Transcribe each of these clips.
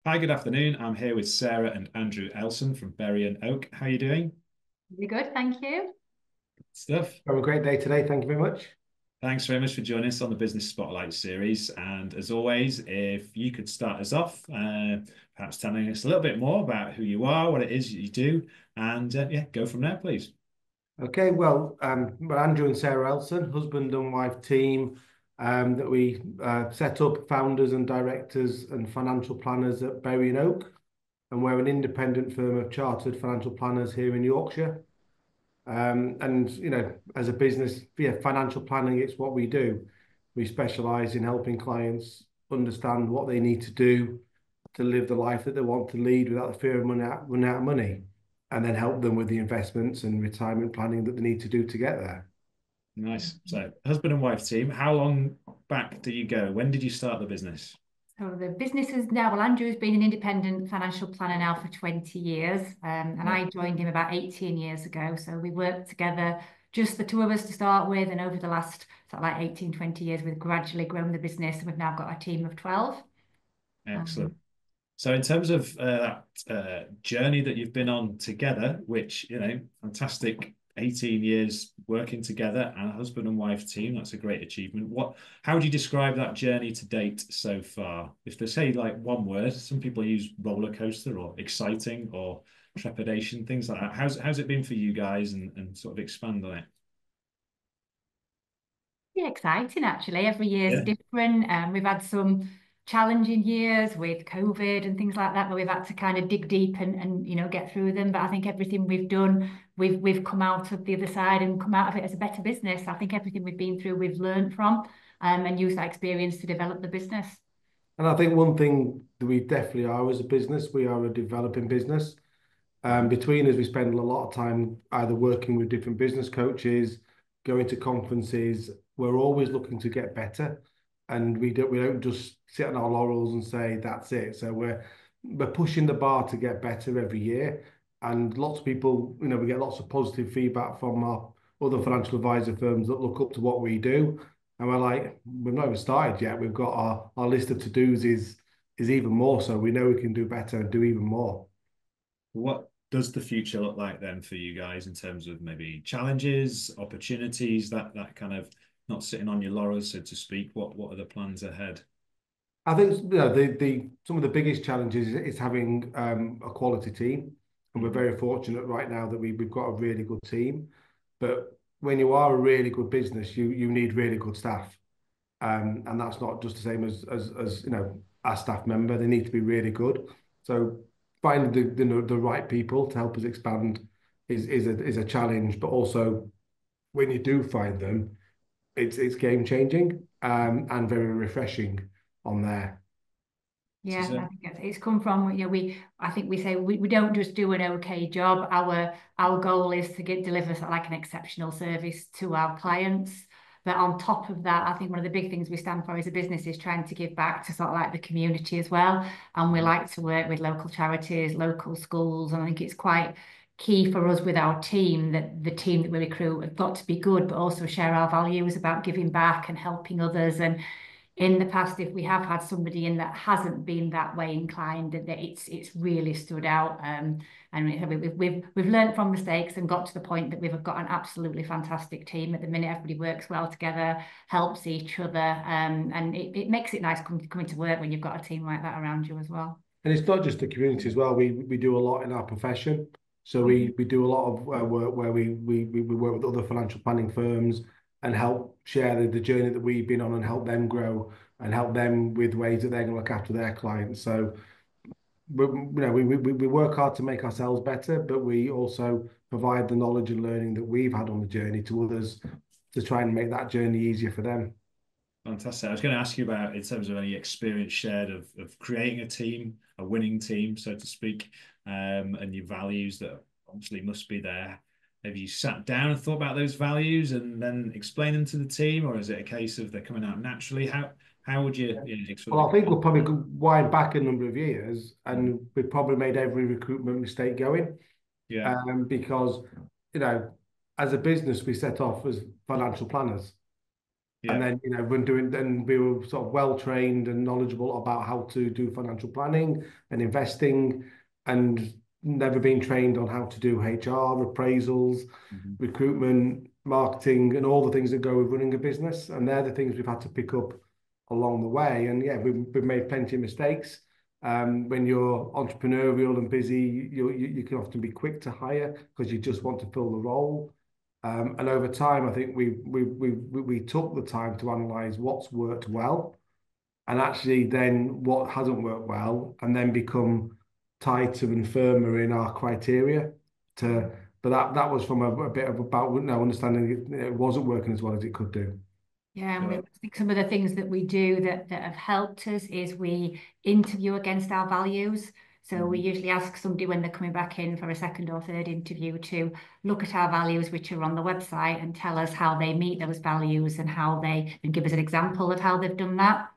Hi, good afternoon. I'm here with Sarah and Andrew Elson from Berry and Oak. How are you doing? Really good, thank you. Stuff. Have a great day today. Thank you very much. Thanks very much for joining us on the Business Spotlight series. And as always, if you could start us off, perhaps telling us a little bit more about who you are, what it is you do, and yeah, go from there, please. Okay, well, we're Andrew and Sarah Elson, husband and wife team that we set up, founders and directors and financial planners at Berry and Oak. And we're an independent firm of chartered financial planners here in Yorkshire. As a business, yeah, financial planning, it's what we do. We specialize in helping clients understand what they need to do to live the life that they want to lead without the fear of running out of money, and then help them with the investments and retirement planning that they need to do to get there. Nice. So, husband and wife team, how long back do you go? When did you start the business? So the business is now, well, Andrew's been an independent financial planner now for 20 years, and Yeah. I joined him about 18 years ago. So we worked together, just the two of us to start with, and over the last sort of like 18, 20 years, we've gradually grown the business, and we've now got a team of 12. Excellent. Um, So, in terms of that journey that you've been on together, which, fantastic 18 years working together and a husband and wife team, that's a great achievement. How would you describe that journey to date so far? If they say like one word, some people use roller coaster or exciting or trepidation, things like that. How's it been for you guys and sort of expand on it? Yeah, exciting actually. Every year's Yeah. different. We've had some challenging years with COVID and things like that, but we've had to kind of dig deep and get through them. But I think everything we've done, we've come out of the other side and come out of it as a better business. I think everything we've been through, we've learned from, and used that experience to develop the business. And I think one thing that we definitely are as a business, we are a developing business. Between us, we spend a lot of time either working with different business coaches, going to conferences. We're always looking to get better, and we don't just sit on our laurels and say that's it. So we're pushing the bar to get better every year, and lots of people, we get lots of positive feedback from our other financial advisor firms that look up to what we do, and we're like, we've not even started yet. We've got our list of to-dos is even more, so we know we can do better and do even more. What does the future look like then for you guys in terms of maybe challenges, opportunities, that kind of not sitting on your laurels, so to speak? What are the plans ahead? I think the some of the biggest challenges is having a quality team, and we're Mhm. very fortunate right now that we've got a really good team. But when you are a really good business, you need really good staff, and that's not just the same as our staff member. They need to be really good. So finding the right people to help us expand is a challenge, but also when you do find them, it's game changing and very refreshing on there. So, Yeah, I think it's come from, I think we say we don't just do an okay job. Our goal is to deliver sort of like an exceptional service to our clients. But on top of that, I think one of the big things we stand for as a business is trying to give back to sort of like the community as well. And we like to work with local charities, local schools. And I think it's quite key for us with our team that the team that we recruit have got to be good, but also share our values about giving back and helping others. And in the past, if we have had somebody in that hasn't been that way inclined, that it's really stood out. And we've learned from mistakes and got to the point that we've got an absolutely fantastic team at the minute. Everybody works well together, helps each other, and it makes it nice coming to work when you've got a team like that around you as well. And it's not just the community as well. We do a lot in our profession. So we do a lot of work where we work with other financial planning firms and help share the journey that we've been on and help them grow and help them with ways that they're going to look after their clients. So we work hard to make ourselves better, but we also provide the knowledge and learning that we've had on the journey to others to try and make that journey easier for them. fantastic. I was going to ask you about in terms of any experience shared of creating a team, a winning team, so to speak, and your values that obviously must be there. Have you sat down and thought about those values and then explain them to the team, or is it a case of they're coming out naturally? How would you sort Well, of I think we'll probably go wind back a number of years, and we've probably made every recruitment mistake going. yeah, Because, you know, as a business, we set off as financial planners. And Yeah. then, then we were sort of well trained and knowledgeable about how to do financial planning and investing, and never been trained on how to do HR, appraisals, Mhm. recruitment, marketing, and all the things that go with running a business. And they're the things we've had to pick up along the way. And yeah, we've made plenty of mistakes. When you're entrepreneurial and busy, you can often be quick to hire because you just want to fill the role. And over time, I think we took the time to analyze what's worked well, and actually then what hasn't worked well, and then become tighter and firmer in our criteria. But that was from a bit of about now understanding it wasn't working as well as it could do. Yeah, and Yeah. I think some of the things that we do that have helped us is we interview against our values. So we usually ask somebody when they're coming back in for a second or third interview to look at our values, which are on the website, and tell us how they meet those values and give us an example of how they've done that.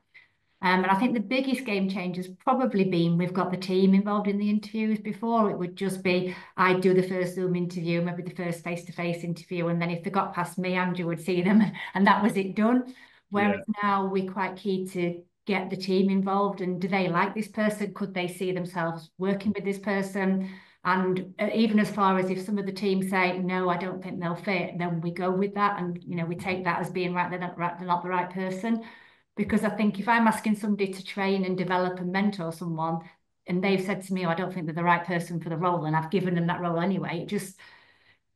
And I think the biggest game change has probably been we've got the team involved in the interviews. Before, it would just be I'd do the first Zoom interview, maybe the first face-to-face interview, and then if they got past me, Andrew would see them, and that was it done. Whereas Yeah. now we're quite keen to get the team involved, and do they like this person? Could they see themselves working with this person? And even as far as if some of the team say, no, I don't think they'll fit, then we go with that. And, we take that as being right, they're not the right person. Because I think if I'm asking somebody to train and develop and mentor someone, and they've said to me, oh, I don't think they're the right person for the role, and I've given them that role anyway,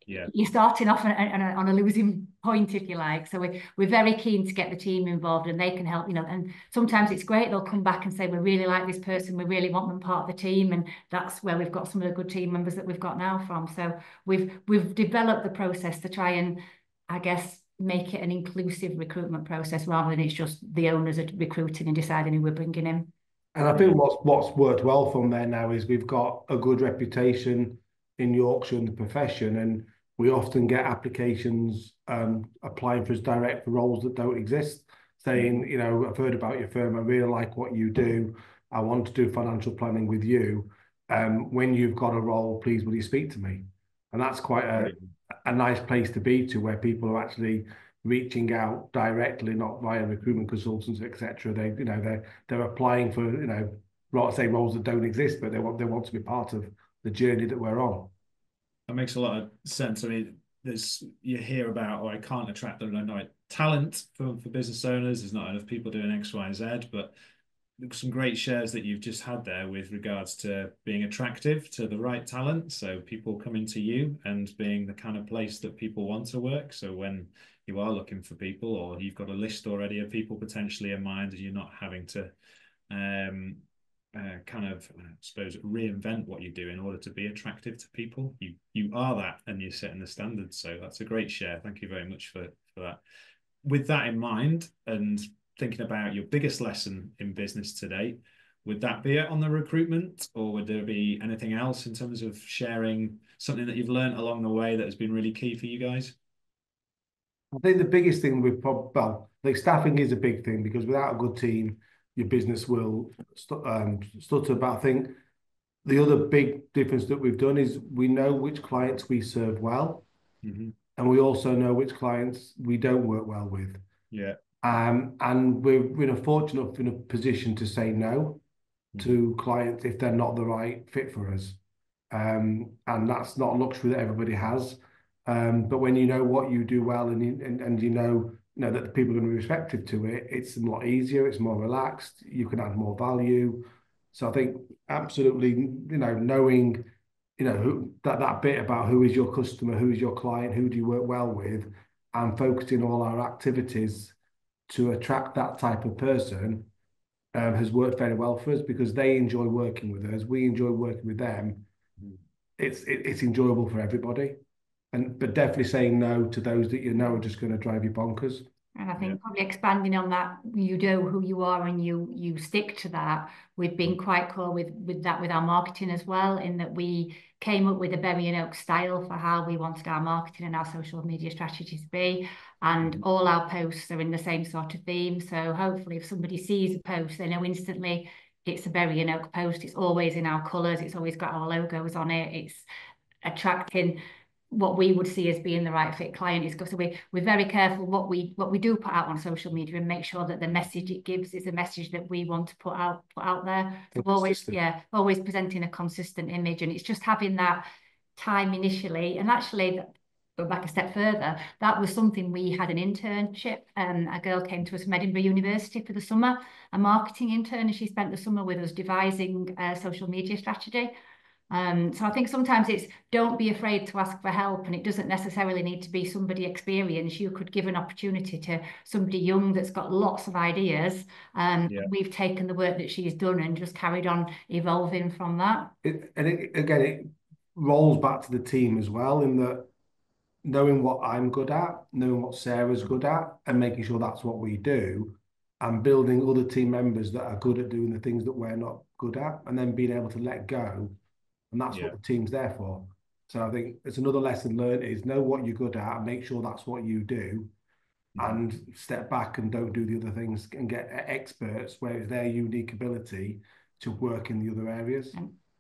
Yeah. you're starting off on a losing point, if you like. So we're very keen to get the team involved, and they can help, and sometimes it's great. They'll come back and say, we really like this person. We really want them part of the team. And that's where we've got some of the good team members that we've got now from. So we've developed the process to try and, I guess, make it an inclusive recruitment process rather than it's just the owners are recruiting and deciding who we're bringing in. And I think Brilliant. what's worked well from there now is we've got a good reputation in Yorkshire in the profession, and we often get applications applying for us direct for roles that don't exist, saying, I've heard about your firm, I really like what you do, I want to do financial planning with you. When you've got a role, please will you speak to me? And that's quite Brilliant. a nice place to be to, where people are actually reaching out directly, not via recruitment consultants, etc. They're applying for, say roles that don't exist, but they want to be part of the journey that we're on. That makes a lot of sense. I mean, you hear about, oh, I can't attract the right talent for business owners. There's not enough people doing X, Y, Z, but some great shares that you've just had there with regards to being attractive to the right talent. So people coming to you and being the kind of place that people want to work. So when you are looking for people, or you've got a list already of people potentially in mind, and you're not having to kind of, I suppose, reinvent what you do in order to be attractive to people. You are that, and you're setting the standards. So that's a great share. Thank you very much for that. With that in mind, and thinking about your biggest lesson in business today, would that be it on the recruitment, or would there be anything else in terms of sharing something that you've learned along the way that has been really key for you guys? I think the biggest thing like staffing is a big thing, because without a good team, your business will stutter. But I think the other big difference that we've done is we know which clients we serve well, and we also know which clients we don't work well with. Yeah. And we're in a fortunate in a position to say no to clients if they're not the right fit for us. And that's not a luxury that everybody has. But when you know what you do well, and you know that the people are going to be receptive to it, it's a lot easier, it's more relaxed, you can add more value. So I think absolutely, knowing, that bit about who is your customer, who is your client, who do you work well with, and focusing all our activities to attract that type of person has worked very well for us, because they enjoy working with us, we enjoy working with them. It's enjoyable for everybody, but definitely saying no to those that are just going to drive you bonkers. And I think probably expanding on that, you know who you are and you stick to that. We've been quite cool with that with our marketing as well, in that we came up with a Berry and Oak style for how we wanted our marketing and our social media strategy to be. And all our posts are in the same sort of theme. So hopefully if somebody sees a post, they know instantly it's a Berry and Oak post. It's always in our colours. It's always got our logos on it. It's attracting what we would see as being the right fit client is. So we're very careful what we do put out on social media, and make sure that the message it gives is a message that we want to put out there. So always presenting a consistent image, and it's just having that time initially. And actually, go back a step further, that was something we had an internship. A girl came to us from Edinburgh University for the summer, a marketing intern, and she spent the summer with us devising a social media strategy. So I think sometimes it's, don't be afraid to ask for help, and it doesn't necessarily need to be somebody experienced. You could give an opportunity to somebody young that's got lots of ideas. We've taken the work that she's done and just carried on evolving from that. It rolls back to the team as well, in that knowing what I'm good at, knowing what Sarah's good at, and making sure that's what we do, and building other team members that are good at doing the things that we're not good at, and then being able to let go. And that's what the team's there for. So I think it's another lesson learned, is know what you're good at and make sure that's what you do, and step back and don't do the other things, and get experts where it's their unique ability to work in the other areas.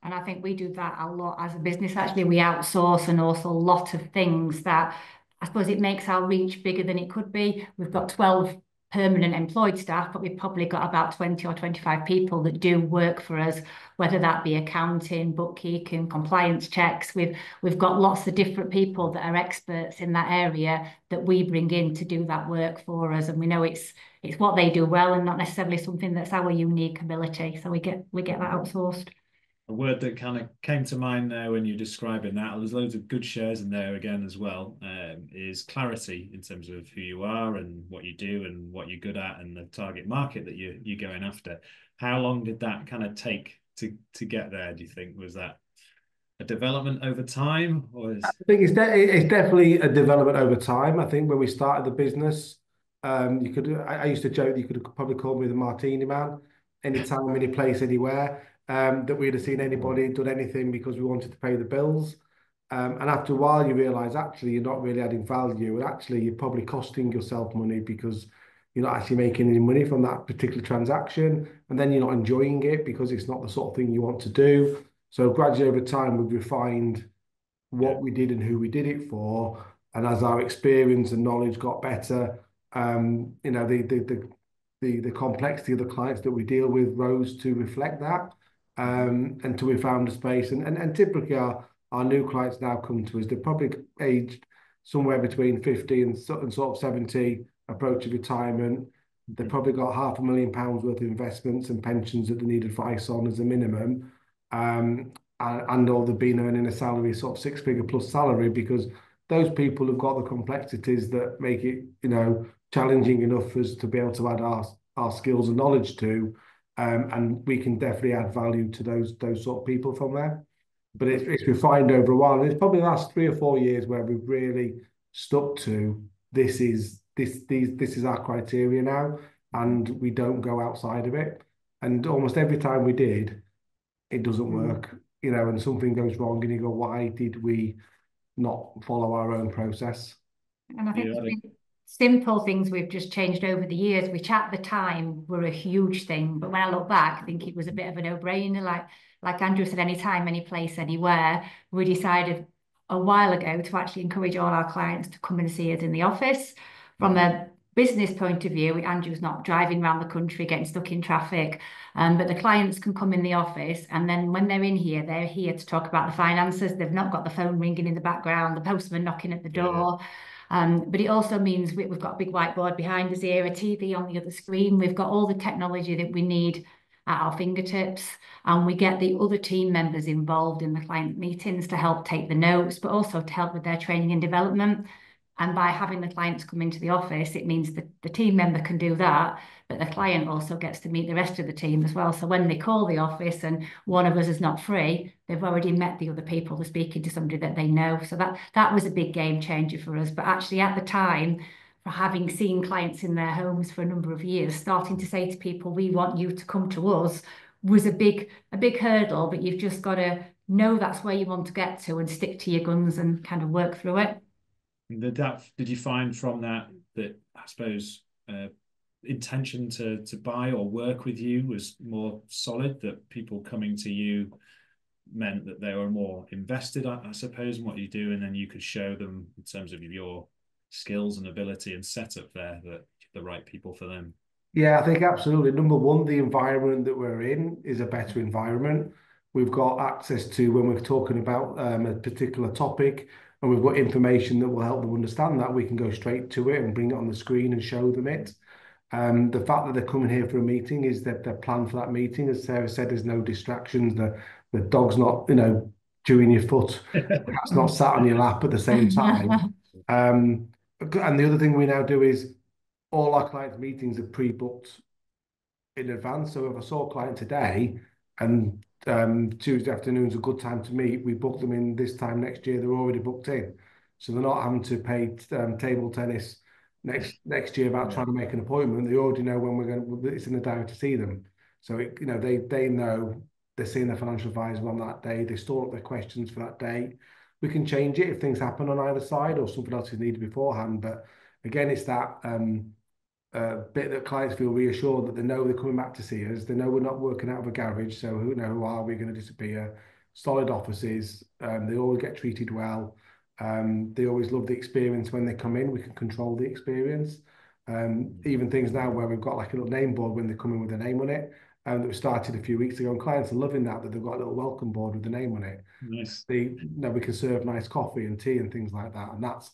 And I think we do that a lot as a business. Actually, we outsource an awful lot of things that, I suppose, it makes our reach bigger than it could be. We've got 12 permanent employed staff, but we've probably got about 20 or 25 people that do work for us, whether that be accounting, bookkeeping, compliance checks. We've got lots of different people that are experts in that area that we bring in to do that work for us, and we know it's what they do well, and not necessarily something that's our unique ability. So we get that outsourced. A word that kind of came to mind there when you're describing that, there's loads of good shares in there again as well, is clarity in terms of who you are and what you do and what you're good at, and the target market that you're going after. How long did that kind of take to get there, do you think? Was that a development over time, or I think it's definitely a development over time. I think when we started the business, I used to joke that you could probably call me the Martini Man, anytime, any place, anywhere. That we'd have seen anybody done anything because we wanted to pay the bills. And after a while, you realise actually you're not really adding value, and actually you're probably costing yourself money because you're not actually making any money from that particular transaction, and then you're not enjoying it because it's not the sort of thing you want to do. So gradually over time, we've refined what we did and who we did it for, and as our experience and knowledge got better, the complexity of the clients that we deal with rose to reflect that. Until we found a space, and typically our new clients now come to us, they're probably aged somewhere between 50 and sort of 70, approaching retirement. They've probably got £500,000 worth of investments and pensions that they need advice on as a minimum, or they've been earning a salary, sort of six-figure plus salary, because those people have got the complexities that make it challenging enough for us to be able to add our skills and knowledge to. And we can definitely add value to those sort of people from there. But it's refined over a while. And it's probably the last 3 or 4 years where we've really stuck to this is our criteria now, and we don't go outside of it. And almost every time we did, it doesn't work, and something goes wrong, and you go, why did we not follow our own process? And I think simple things we've just changed over the years, which at the time were a huge thing, but when I look back, I think it was a bit of a no-brainer. Like Andrew said, anytime, any place, anywhere. We decided a while ago to actually encourage all our clients to come and see us in the office. From a business point of view, Andrew's not driving around the country getting stuck in traffic, but the clients can come in the office, and then when they're in here, they're here to talk about the finances. They've not got the phone ringing in the background, the postman knocking at the door. But it also means we've got a big whiteboard behind us here, a TV on the other screen. We've got all the technology that we need at our fingertips, and we get the other team members involved in the client meetings to help take the notes, but also to help with their training and development. And by having the clients come into the office, it means that the team member can do that, but the client also gets to meet the rest of the team as well. So when they call the office and one of us is not free, they've already met the other people. They're speaking to somebody that they know. So that was a big game changer for us. But actually at the time, for having seen clients in their homes for a number of years, starting to say to people, we want you to come to us, was a big hurdle, but you've just got to know that's where you want to get to and stick to your guns and kind of work through it. Did you find from that I suppose intention to buy or work with you was more solid, that people coming to you meant that they were more invested, I suppose, in what you do, and then you could show them in terms of your skills and ability and setup there that the right people for them. Yeah, I think absolutely. Number one, the environment that we're in is a better environment. We've got access to when we're talking about a particular topic, and we've got information that will help them understand that. We can go straight to it and bring it on the screen and show them it. The fact that they're coming here for a meeting is that they're planned for that meeting. As Sarah said, there's no distractions. The dog's not, chewing your foot. The cat's not sat on your lap at the same time. And the other thing we now do is all our clients' meetings are pre-booked in advance. So if I saw a client today and Tuesday afternoon's a good time to meet, we book them in this time next year, they're already booked in. So they're not having to pay table tennis next year about trying to make an appointment. They already know when it's in the diary to see them. So they know they're seeing their financial advisor on that day. They store up their questions for that day. We can change it if things happen on either side or something else is needed beforehand. But again, it's that bit that clients feel reassured that they know they're coming back to see us. They know we're not working out of a garage. So who are we going to disappear? Solid offices. They always get treated well. They always love the experience when they come in. We can control the experience. Even things now where we've got like a little name board when they come in with a name on it. That we started a few weeks ago, and clients are loving that they've got a little welcome board with the name on it. Nice. We can serve nice coffee and tea and things like that. And that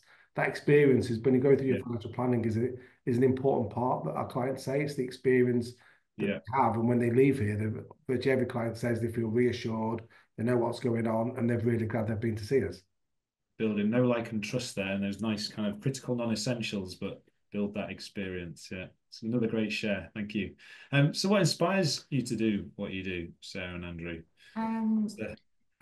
experience is when you go through your financial planning is an important part that our clients say. It's the experience that they have, and when they leave here, virtually every client says they feel reassured, they know what's going on, and they're really glad they've been to see us. Building know, like, and trust there, and those nice kind of critical non-essentials, but build that experience. Yeah, it's another great share. Thank you. So what inspires you to do what you do, Sarah and Andrew?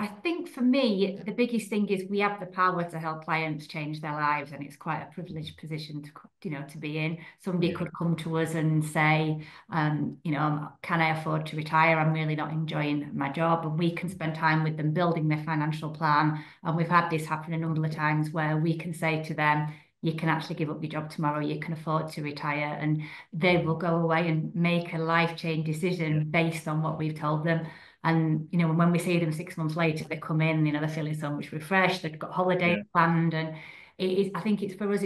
I think for me, the biggest thing is we have the power to help clients change their lives, and it's quite a privileged position to be in. Somebody could come to us and say, can I afford to retire? I'm really not enjoying my job, and we can spend time with them building their financial plan. And we've had this happen a number of times where we can say to them, you can actually give up your job tomorrow, you can afford to retire, and they will go away and make a life-changing decision based on what we've told them. And when we see them 6 months later, they come in, they're feeling so much refreshed, they've got holidays planned, and I think it's for us,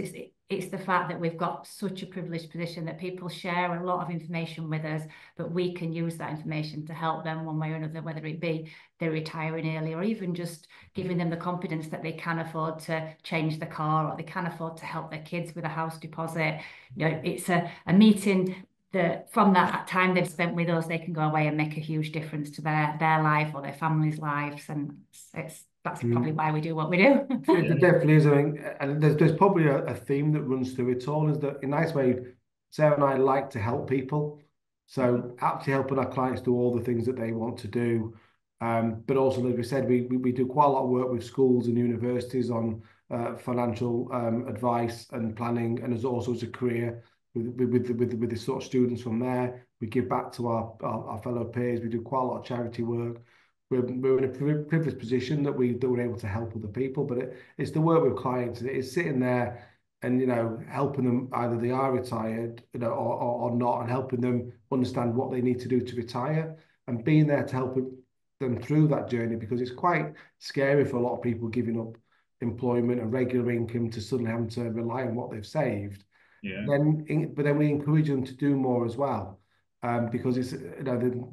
it's the fact that we've got such a privileged position that people share a lot of information with us, but we can use that information to help them one way or another, whether it be they're retiring early or even just giving them the confidence that they can afford to change the car or they can afford to help their kids with a house deposit. It's a meeting that from that time they've spent with us, they can go away and make a huge difference to their life or their family's lives. And that's probably why we do what we do. It definitely is. I think, and there's probably a theme that runs through it all, is that in a nice way, Sarah and I like to help people. So actually helping our clients do all the things that they want to do. But also, as we said, we do quite a lot of work with schools and universities on financial advice and planning, and as also as a career with the sort of students from there. We give back to our fellow peers. We do quite a lot of charity work. We're in a privileged position that we're able to help other people, but it's the work with clients. It's sitting there and helping them, either they are retired or not, and helping them understand what they need to do to retire, and being there to help them through that journey, because it's quite scary for a lot of people giving up employment and regular income to suddenly having to rely on what they've saved. But then we encourage them to do more as well, because it's the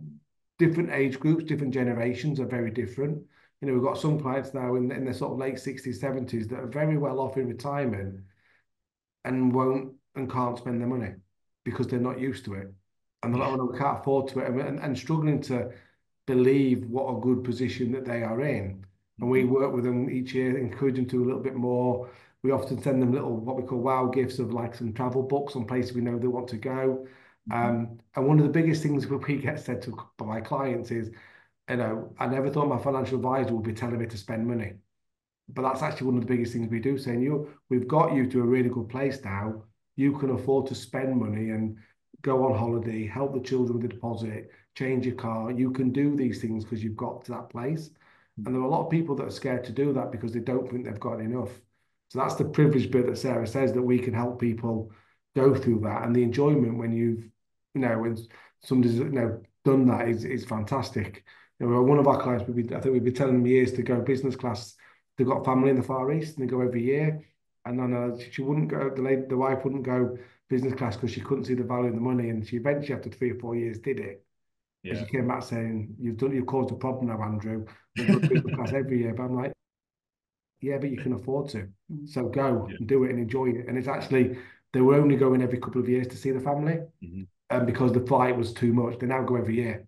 different age groups, different generations are very different. We've got some clients now in their sort of late 60s, 70s that are very well off in retirement and won't and can't spend their money because they're not used to it, and they're like, oh, no, we can't afford to it, and struggling to believe what a good position that they are in. And we work with them each year, encourage them to do a little bit more. We often send them little, what we call wow gifts of like some travel books on places we know they want to go. And one of the biggest things we get said to by my clients is, I never thought my financial advisor would be telling me to spend money. But that's actually one of the biggest things we do, saying, we've got you to a really good place now. You can afford to spend money and go on holiday, help the children with the deposit, change your car. You can do these things because you've got to that place. And there are a lot of people that are scared to do that because they don't think they've got enough. So that's the privileged bit that Sarah says, that we can help people go through that. And the enjoyment when when somebody's done that is fantastic. one of our clients, I think we've been telling them years to go business class. They've got family in the Far East and they go every year. And then she wouldn't go, the wife wouldn't go business class because she couldn't see the value in the money. And she eventually, after 3 or 4 years, did it. And Yeah. she came back saying, you've caused a problem now, Andrew. We've got business class every year. But I'm like, yeah, but you can afford to. So go Yeah. and do it and enjoy it. And it's actually, they were only going every couple of years to see the family. And because the flight was too much, they now go every year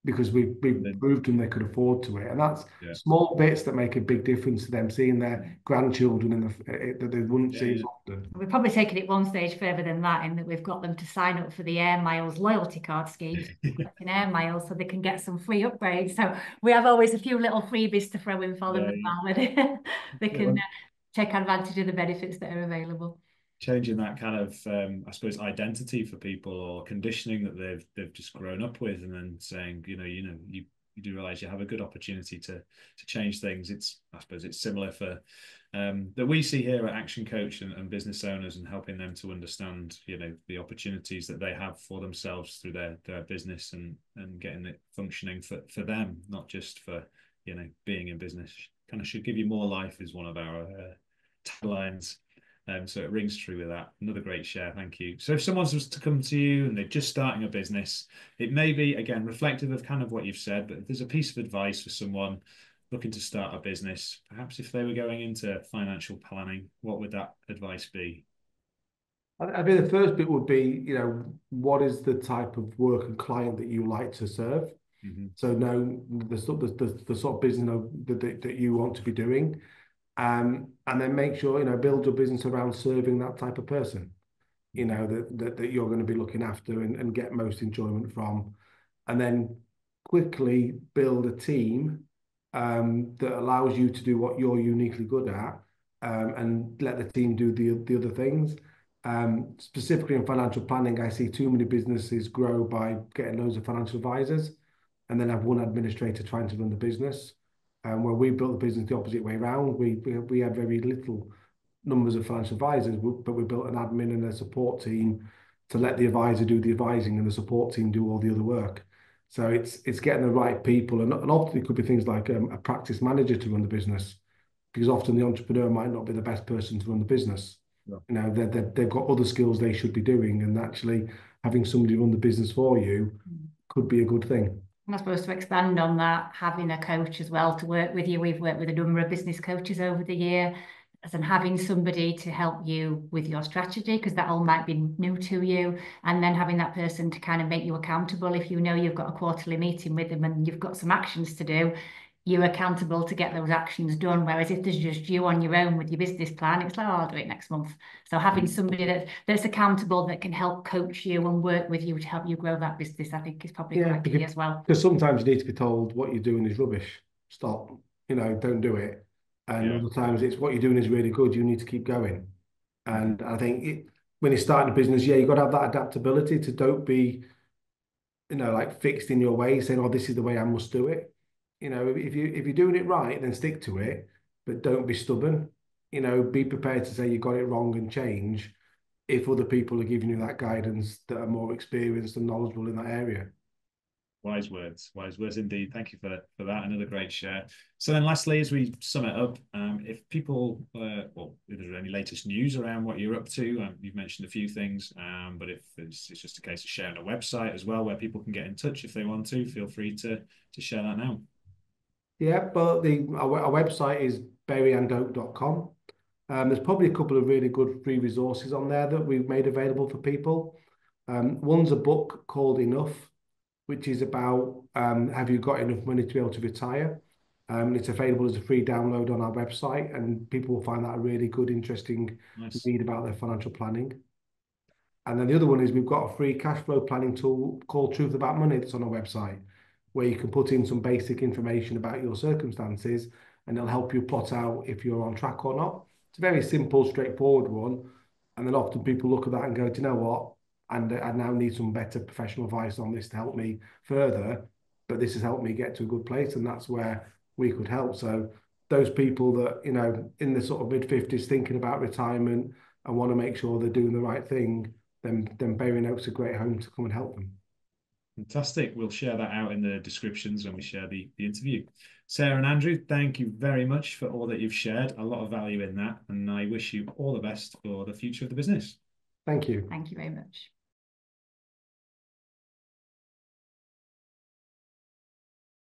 because we've proved them they could afford to it. And that's small bits that make a big difference to them, seeing their grandchildren that they wouldn't see as often. We've probably taken it one stage further than that, in that we've got them to sign up for the Air Miles loyalty card scheme, collecting Air Miles so they can get some free upgrades. So we have always a few little freebies to throw in for them as well, where they can take advantage of the benefits that are available. Changing that kind of, I suppose, identity for people, or conditioning that they've just grown up with, and then saying, you do realize you have a good opportunity to change things. I suppose it's similar for that we see here at Action Coach and business owners, and helping them to understand, the opportunities that they have for themselves through their business, and getting it functioning for them, not just for, being in business. Kind of should give you more life is one of our taglines. So it rings true with that. Another great share, thank you. So if someone was to come to you and they're just starting a business, it may be, again, reflective of kind of what you've said, but if there's a piece of advice for someone looking to start a business, perhaps if they were going into financial planning, what would that advice be? I mean, the first bit would be, what is the type of work and client that you like to serve? So know the sort of business that you want to be doing. And then make sure, build your business around serving that type of person, that you're going to be looking after and get most enjoyment from. And then quickly build a team that allows you to do what you're uniquely good at, and let the team do the other things. Specifically in financial planning, I see too many businesses grow by getting loads of financial advisors and then have one administrator trying to run the business. Where we built the business the opposite way around, we had very little numbers of financial advisors, but we built an admin and a support team to let the advisor do the advising and the support team do all the other work. So it's getting the right people, and often it could be things like a practice manager to run the business, because often the entrepreneur might not be the best person to run the business. Yeah. They've got other skills they should be doing, and actually having somebody run the business for you could be a good thing. And I suppose to expand on that, having a coach as well to work with you. We've worked with a number of business coaches over the year, and having somebody to help you with your strategy, because that all might be new to you, and then having that person to kind of make you accountable. If you know you've got a quarterly meeting with them and you've got some actions to do, you're accountable to get those actions done. Whereas if there's just you on your own with your business plan, it's like, oh, I'll do it next month. So having somebody that's accountable, that can help coach you and work with you to help you grow that business, I think is probably quite key as well. Because sometimes you need to be told what you're doing is rubbish. Stop. Don't do it. And other times it's what you're doing is really good. You need to keep going. And I think when you're starting a business, you've got to have that adaptability to don't be, like fixed in your way, saying, oh, this is the way I must do it. If you're doing it right, then stick to it, but don't be stubborn. Be prepared to say you got it wrong and change if other people are giving you that guidance that are more experienced and knowledgeable in that area. Wise words indeed. Thank you for that. Another great share. So then lastly, as we sum it up, if people, if there's any latest news around what you're up to, you've mentioned a few things, but if it's just a case of sharing a website as well, where people can get in touch if they want to, feel free to share that now. Yeah, but our website is berryandoak.com. There's probably a couple of really good free resources on there that we've made available for people. One's a book called Enough, which is about have you got enough money to be able to retire? It's available as a free download on our website, and people will find that a really good, interesting read about their financial planning. And then the other one is we've got a free cash flow planning tool called Truth About Money that's on our website, where you can put in some basic information about your circumstances, and it'll help you plot out if you're on track or not. It's a very simple, straightforward one. And then often people look at that and go, do you know what? And I now need some better professional advice on this to help me further. But this has helped me get to a good place, and that's where we could help. So those people that, in the sort of mid-50s thinking about retirement and want to make sure they're doing the right thing, then Berry and Oak's a great home to come and help them. Fantastic. We'll share that out in the descriptions when we share the interview. Sarah and Andrew, thank you very much for all that you've shared. A lot of value in that, and I wish you all the best for the future of the business. Thank you. Thank you very much.